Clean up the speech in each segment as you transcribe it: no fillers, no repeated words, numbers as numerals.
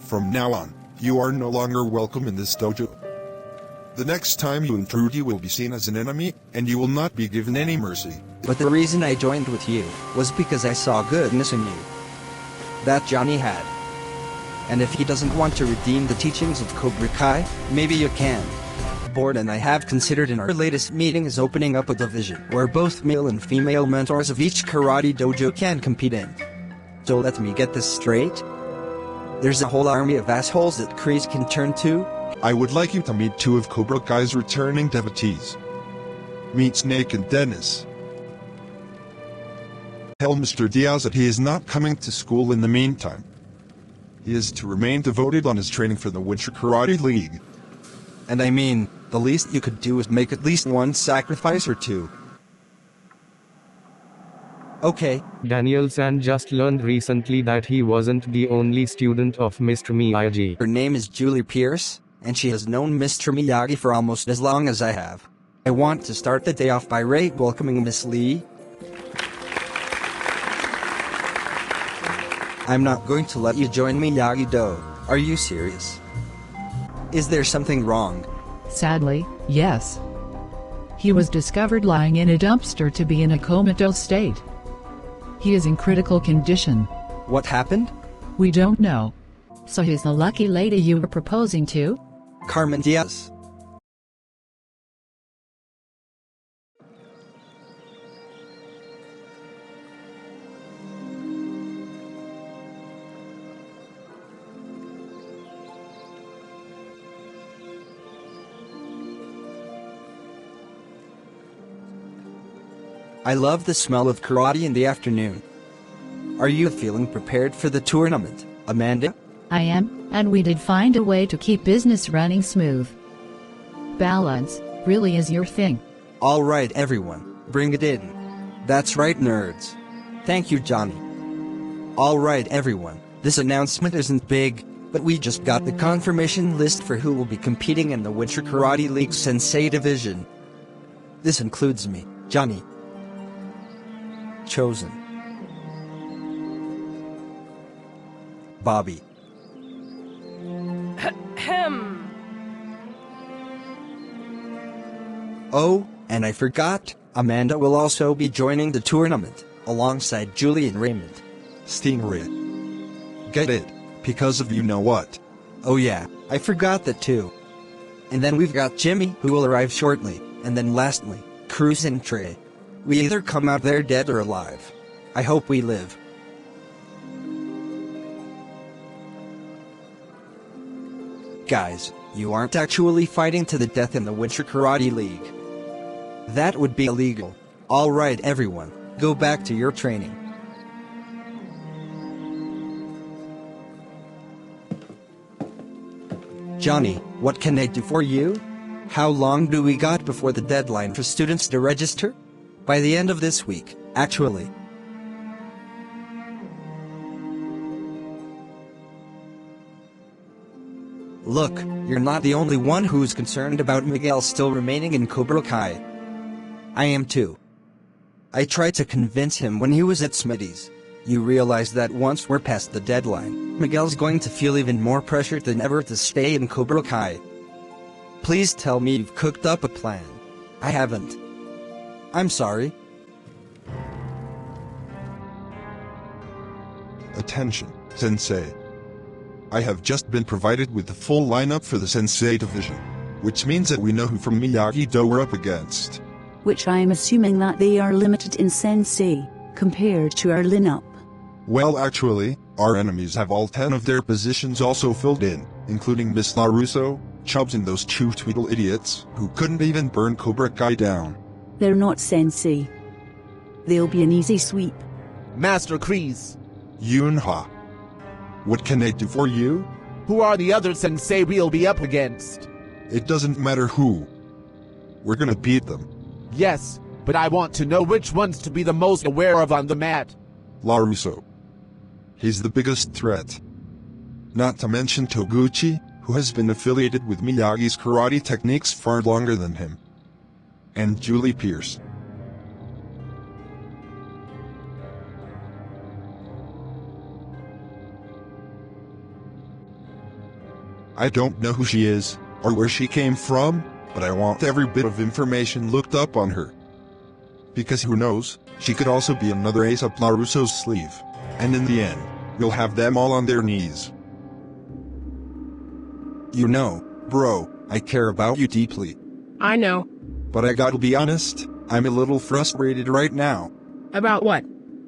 From now on, you are no longer welcome in this dojo. The next time you intrude, you will be seen as an enemy, and you will not be given any mercy. But the reason I joined with you was because I saw goodness in you that Johnny had. And if he doesn't want to redeem the teachings of Cobra Kai, maybe you can. Board and I have considered in our latest meeting is opening up a division where both male and female mentors of each karate dojo can compete in. So let me get this straight. There's a whole army of assholes that Kreese can turn to. I would like you to meet two of Cobra Kai's returning devotees. Meet Snake and Dennis. Tell Mr. Diaz that he is not coming to school in the meantime. He is to remain devoted on his training for the Winter Karate League. And I mean, the least you could do is make at least one sacrifice or two. Okay. Daniel-san just learned recently that he wasn't the only student of Mr. Miyagi. Her name is Julie Pierce, and she has known Mr. Miyagi for almost as long as I have. I want to start the day off by welcoming Miss Lee. I'm not going to let you join Miyagi-Do. Are you serious? Is there something wrong? Sadly, yes. He was discovered lying in a dumpster to be in a comatose state. He is in critical condition. What happened? We don't know. So he's the lucky lady you were proposing to? Carmen Diaz. I love the smell of karate in the afternoon. Are you feeling prepared for the tournament, Amanda? I am, and we did find a way to keep business running smooth. Balance really is your thing. All right, everyone, bring it in. That's right, nerds. Thank you, Johnny. All right, everyone, this announcement isn't big, but we just got the confirmation list for who will be competing in the Winter Karate League Sensei Division. This includes me, Johnny. Chosen. Bobby. Ahem. Oh, and I forgot, Amanda will also be joining the tournament, alongside Julie and Raymond. Stingray. Get it, because of you know what. Oh yeah, I forgot that too. And then we've got Jimmy, who will arrive shortly, and then lastly, Cruz and Trey. We either come out there dead or alive. I hope we live. Guys, you aren't actually fighting to the death in the Winter Karate League. That would be illegal. Alright everyone, go back to your training. Johnny, what can I do for you? How long do we got before the deadline for students to register? By the end of this week, actually. Look, you're not the only one who's concerned about Miguel still remaining in Cobra Kai. I am too. I tried to convince him when he was at Smitty's. You realize that once we're past the deadline, Miguel's going to feel even more pressured than ever to stay in Cobra Kai. Please tell me you've cooked up a plan. I haven't. I'm sorry. Attention, Sensei. I have just been provided with the full lineup for the Sensei division, which means that we know who from Miyagi-Do we're up against. Which I am assuming that they are limited in sensei, compared to our lineup. Well actually, our enemies have all 10 of their positions also filled in, including Miss LaRusso, Chubbs and those two Tweedle idiots, who couldn't even burn Cobra Kai down. They're not sensei. They'll be an easy sweep. Master Kreese. Yunha. What can I do for you? Who are the other sensei we'll be up against? It doesn't matter who. We're gonna beat them. Yes, but I want to know which ones to be the most aware of on the mat. LaRusso. He's the biggest threat. Not to mention Toguchi, who has been affiliated with Miyagi's karate techniques far longer than him. And Julie Pierce. I don't know who she is, or where she came from, but I want every bit of information looked up on her. Because who knows, she could also be another ace up LaRusso's sleeve. And in the end, we'll have them all on their knees. You know, bro, I care about you deeply. I know. But I gotta be honest, I'm a little frustrated right now. About what?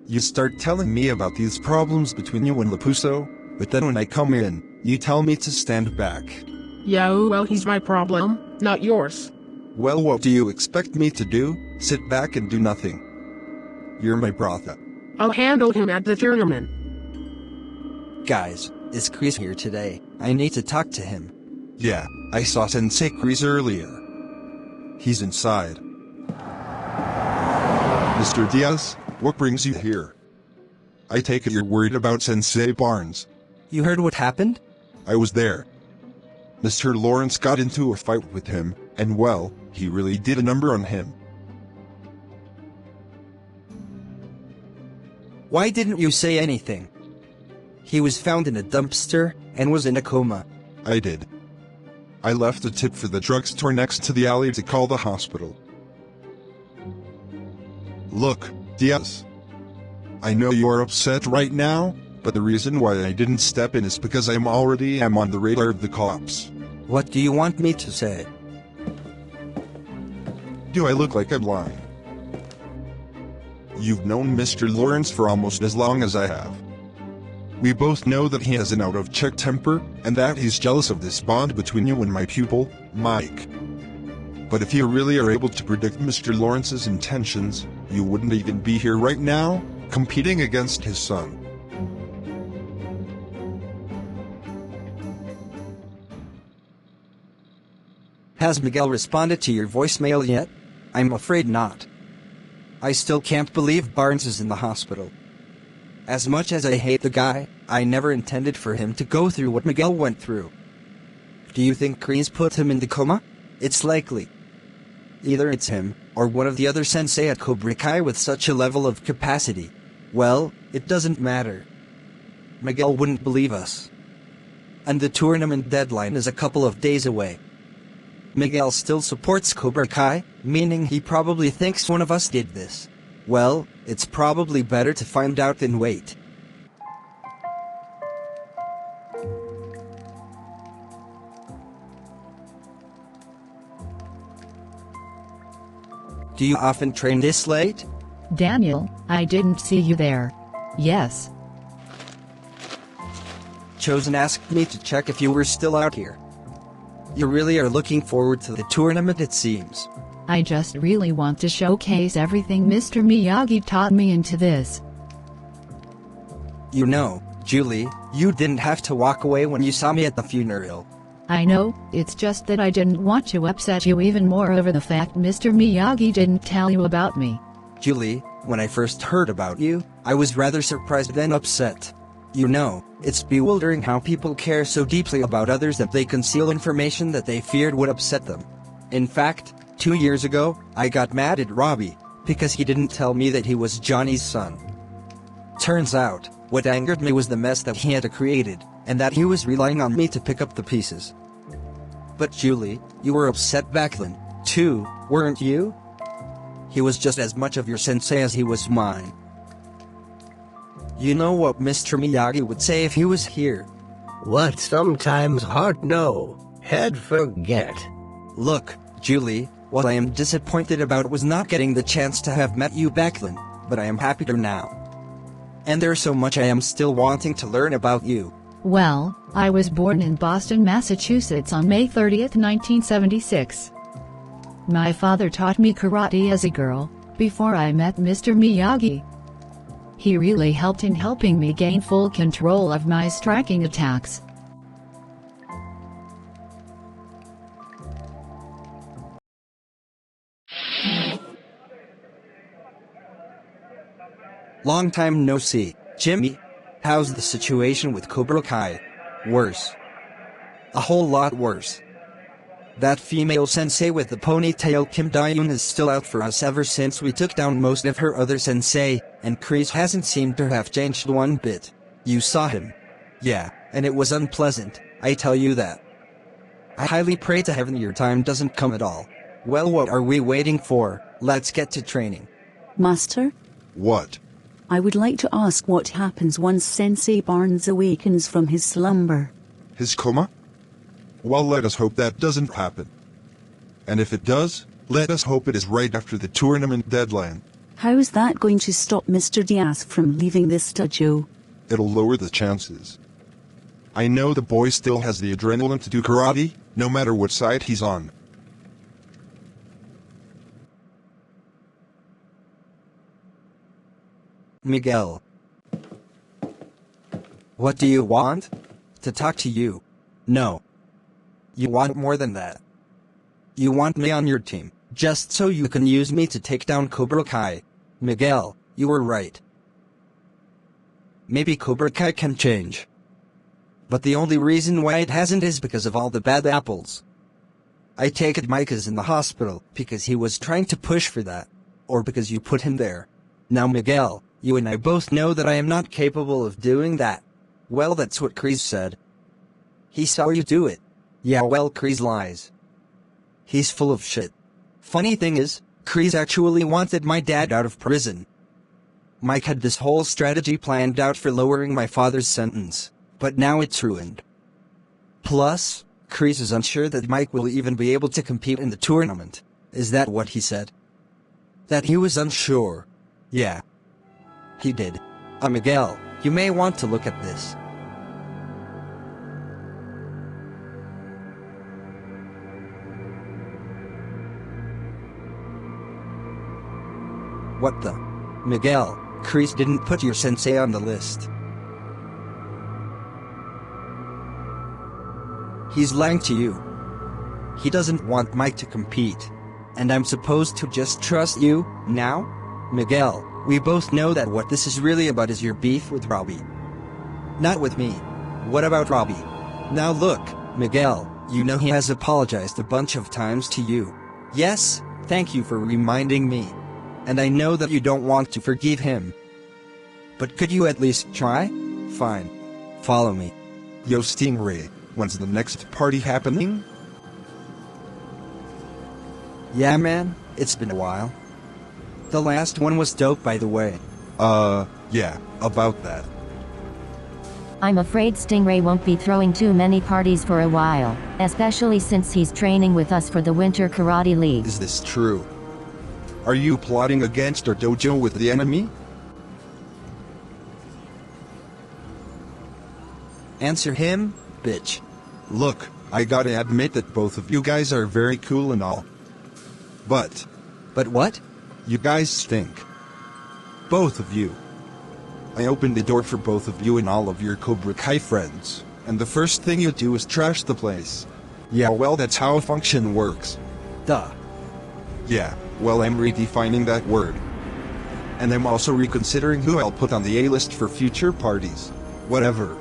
You start telling me about these problems between you and Lapusso, but then when I come in, you tell me to stand back. Yeah, well, he's my problem, not yours. Well, what do you expect me to do? Sit back and do nothing? You're my brother. I'll handle him at the tournament. Guys, is Chris here today? I need to talk to him. Yeah, I saw Sensei Chris earlier. He's inside. Mr. Diaz, what brings you here? I take it you're worried about Sensei Barnes. You heard what happened? I was there. Mr. Lawrence got into a fight with him, and well, he really did a number on him. Why didn't you say anything? He was found in a dumpster, and was in a coma. I did. I left a tip for the drugstore next to the alley to call the hospital. Look, Diaz. I know you're upset right now, but the reason why I didn't step in is because I'm already on the radar of the cops. What do you want me to say? Do I look like I'm lying? You've known Mr. Lawrence for almost as long as I have. We both know that he has an out-of-check temper, and that he's jealous of this bond between you and my pupil, Mike. But if you really are able to predict Mr. Lawrence's intentions, you wouldn't even be here right now, competing against his son. Has Miguel responded to your voicemail yet? I'm afraid not. I still can't believe Barnes is in the hospital. As much as I hate the guy, I never intended for him to go through what Miguel went through. Do you think Kreese put him in the coma? It's likely. Either it's him, or one of the other sensei at Cobra Kai with such a level of capacity. Well, it doesn't matter. Miguel wouldn't believe us. And the tournament deadline is a couple of days away. Miguel still supports Cobra Kai, meaning he probably thinks one of us did this. Well, it's probably better to find out than wait. Do you often train this late? Daniel, I didn't see you there. Yes. Chosen asked me to check if you were still out here. You really are looking forward to the tournament, it seems. I just really want to showcase everything Mr. Miyagi taught me into this. You know, Julie, you didn't have to walk away when you saw me at the funeral. I know, it's just that I didn't want to upset you even more over the fact Mr. Miyagi didn't tell you about me. Julie, when I first heard about you, I was rather surprised than upset. You know, it's bewildering how people care so deeply about others that they conceal information that they feared would upset them. In fact, 2 years ago, I got mad at Robbie, because he didn't tell me that he was Johnny's son. Turns out, what angered me was the mess that he had created, and that he was relying on me to pick up the pieces. But Julie, you were upset back then, too, weren't you? He was just as much of your sensei as he was mine. You know what Mr. Miyagi would say if he was here? What sometimes heart know, head forget. Look, Julie, what I am disappointed about was not getting the chance to have met you back then, but I am happier now. And there's so much I am still wanting to learn about you. Well, I was born in Boston, Massachusetts on May 30th, 1976. My father taught me karate as a girl, before I met Mr. Miyagi. He really helped in helping me gain full control of my striking attacks. Long time no see, Jimmy. How's the situation with Cobra Kai? Worse. A whole lot worse. That female sensei with the ponytail Kim Dae-yoon is still out for us ever since we took down most of her other sensei, and Kreese hasn't seemed to have changed one bit. You saw him. Yeah, and it was unpleasant, I tell you that. I highly pray to heaven your time doesn't come at all. Well, what are we waiting for? Let's get to training. Master, What? I would like to ask what happens once Sensei Barnes awakens from his slumber. His coma? Well, let us hope that doesn't happen. And if it does, let us hope it is right after the tournament deadline. How is that going to stop Mr. Diaz from leaving this dojo? It'll lower the chances. I know the boy still has the adrenaline to do karate, no matter what side he's on. Miguel. What do you want? To talk to you. No. You want more than that. You want me on your team, just so you can use me to take down Cobra Kai. Miguel, you were right. Maybe Cobra Kai can change. But the only reason why it hasn't is because of all the bad apples. I take it Mike is in the hospital because he was trying to push for that. Or because you put him there. Now Miguel, you and I both know that I am not capable of doing that. Well, that's what Kreese said. He saw you do it. Yeah, well, Kreese lies. He's full of shit. Funny thing is, Kreese actually wanted my dad out of prison. Mike had this whole strategy planned out for lowering my father's sentence, but now it's ruined. Plus, Kreese is unsure that Mike will even be able to compete in the tournament. Is that what he said? That he was unsure. Yeah. He did. Miguel, you may want to look at this. What the? Miguel, Kreese didn't put your sensei on the list. He's lying to you. He doesn't want Mike to compete. And I'm supposed to just trust you, now? Miguel, we both know that what this is really about is your beef with Robbie. Not with me. What about Robbie? Now look, Miguel, you know he has apologized a bunch of times to you. Yes, thank you for reminding me. And I know that you don't want to forgive him. But could you at least try? Fine. Follow me. Yo, Stingray, when's the next party happening? Yeah, man, it's been a while. The last one was dope, by the way. Yeah, about that. I'm afraid Stingray won't be throwing too many parties for a while, especially since he's training with us for the Winter Karate League. Is this true? Are you plotting against our dojo with the enemy? Answer him, bitch. Look, I gotta admit that both of you guys are very cool and all. But what? You guys stink. Both of you. I opened the door for both of you and all of your Cobra Kai friends, and the first thing you do is trash the place. Yeah, well, that's how a function works. Duh. Yeah, well, I'm redefining that word. And I'm also reconsidering who I'll put on the A-list for future parties. Whatever.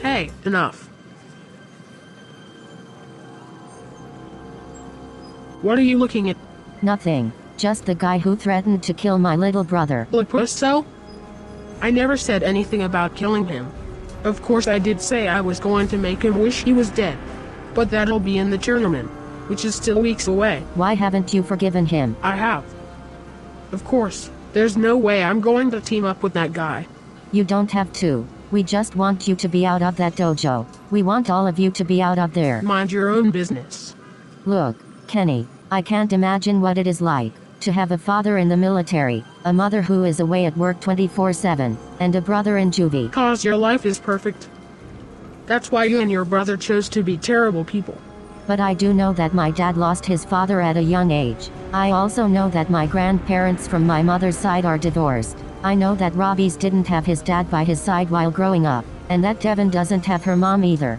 Hey, enough. What are you looking at? Nothing. Just the guy who threatened to kill my little brother. Lepresto? I never said anything about killing him. Of course I did say I was going to make him wish he was dead. But that'll be in the tournament, which is still weeks away. Why haven't you forgiven him? I have. Of course, there's no way I'm going to team up with that guy. You don't have to. We just want you to be out of that dojo. We want all of you to be out of there. Mind your own business. Look, Kenny, I can't imagine what it is like to have a father in the military, a mother who is away at work 24/7, and a brother in juvie. 'Cause your life is perfect. That's why you and your brother chose to be terrible people. But I do know that my dad lost his father at a young age. I also know that my grandparents from my mother's side are divorced. I know that Robbie's didn't have his dad by his side while growing up. and that Devin doesn't have her mom either.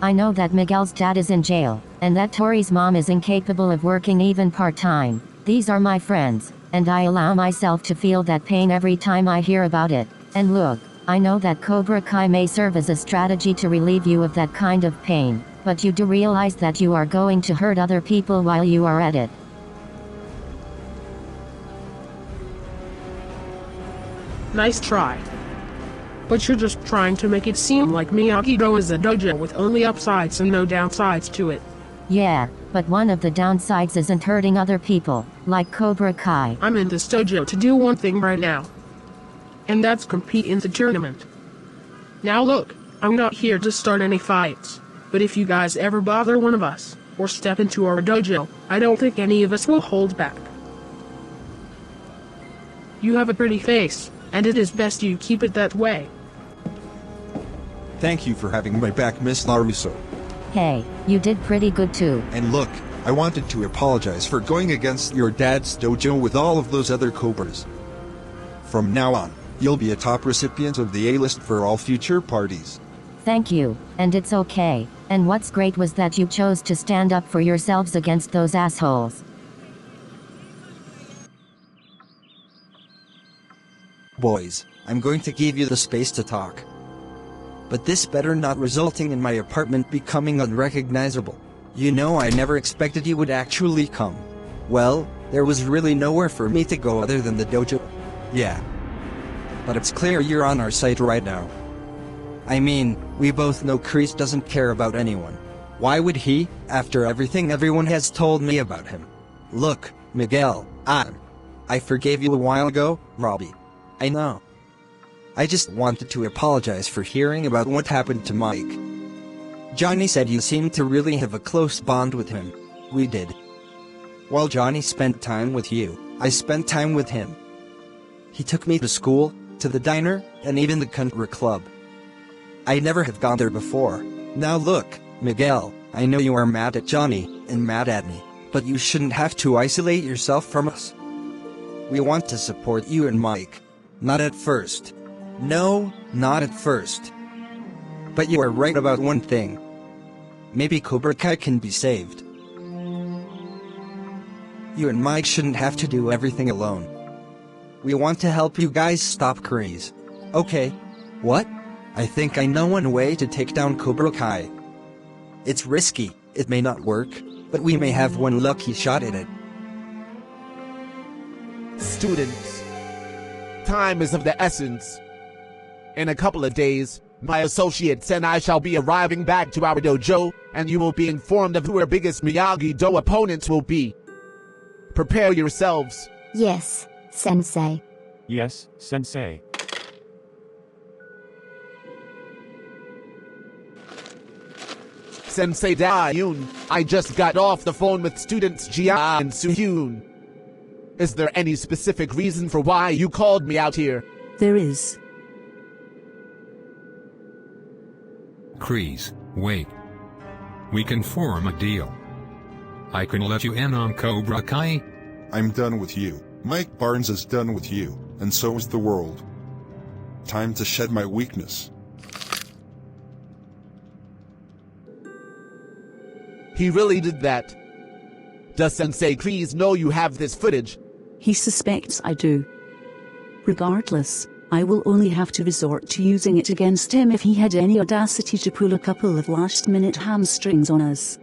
I know that Miguel's dad is in jail, and that Tori's mom is incapable of working even part-time. These are my friends, and I allow myself to feel that pain every time I hear about it. And look, I know that Cobra Kai may serve as a strategy to relieve you of that kind of pain, but you do realize that you are going to hurt other people while you are at it. Nice try. But you're just trying to make it seem like Miyagi-Do is a dojo with only upsides and no downsides to it. Yeah, but one of the downsides isn't hurting other people, like Cobra Kai. I'm in this dojo to do one thing right now. And that's compete in the tournament. Now look, I'm not here to start any fights, but if you guys ever bother one of us, or step into our dojo, I don't think any of us will hold back. You have a pretty face, and it is best you keep it that way. Thank you for having my back, Miss Larusso. Hey, you did pretty good too. And look, I wanted to apologize for going against your dad's dojo with all of those other Cobras. From now on, you'll be a top recipient of the A-list for all future parties. Thank you, and it's okay. And what's great was that you chose to stand up for yourselves against those assholes. Boys, I'm going to give you the space to talk. But this better not resulting in my apartment becoming unrecognizable. You know, I never expected you would actually come. Well, there was really nowhere for me to go other than the dojo. Yeah. But it's clear you're on our side right now. I mean, we both know Kreese doesn't care about anyone. Why would he, after everything everyone has told me about him? Look, Miguel, I forgave you a while ago, Robbie. I know. I just wanted to apologize for hearing about what happened to Mike. Johnny said you seemed to really have a close bond with him. We did. While Johnny spent time with you, I spent time with him. He took me to school, to the diner, and even the country club. I never have gone there before. Now look, Miguel, I know you are mad at Johnny, and mad at me, but you shouldn't have to isolate yourself from us. We want to support you and Mike. Not at first. No, not at first. But you are right about one thing. Maybe Cobra Kai can be saved. You and Mike shouldn't have to do everything alone. We want to help you guys stop Kreese. Okay. What? I think I know one way to take down Cobra Kai. It's risky, it may not work, but we may have one lucky shot at it. Students, time is of the essence. In a couple of days, my associates and I shall be arriving back to our dojo, and you will be informed of who our biggest Miyagi-Do opponents will be. Prepare yourselves. Yes, sensei. Yes, sensei. Sensei Da-Yoon, I just got off the phone with students Jia and Soo-Hyun. Is there any specific reason for why you called me out here? There is. Kreese, wait. We can form a deal. I can let you in on Cobra Kai. I'm done with you. Mike Barnes is done with you, and so is the world. Time to shed my weakness. He really did that. Does Sensei Kreese know you have this footage? He suspects I do. Regardless, I will only have to resort to using it against him if he had any audacity to pull a couple of last-minute hamstrings on us.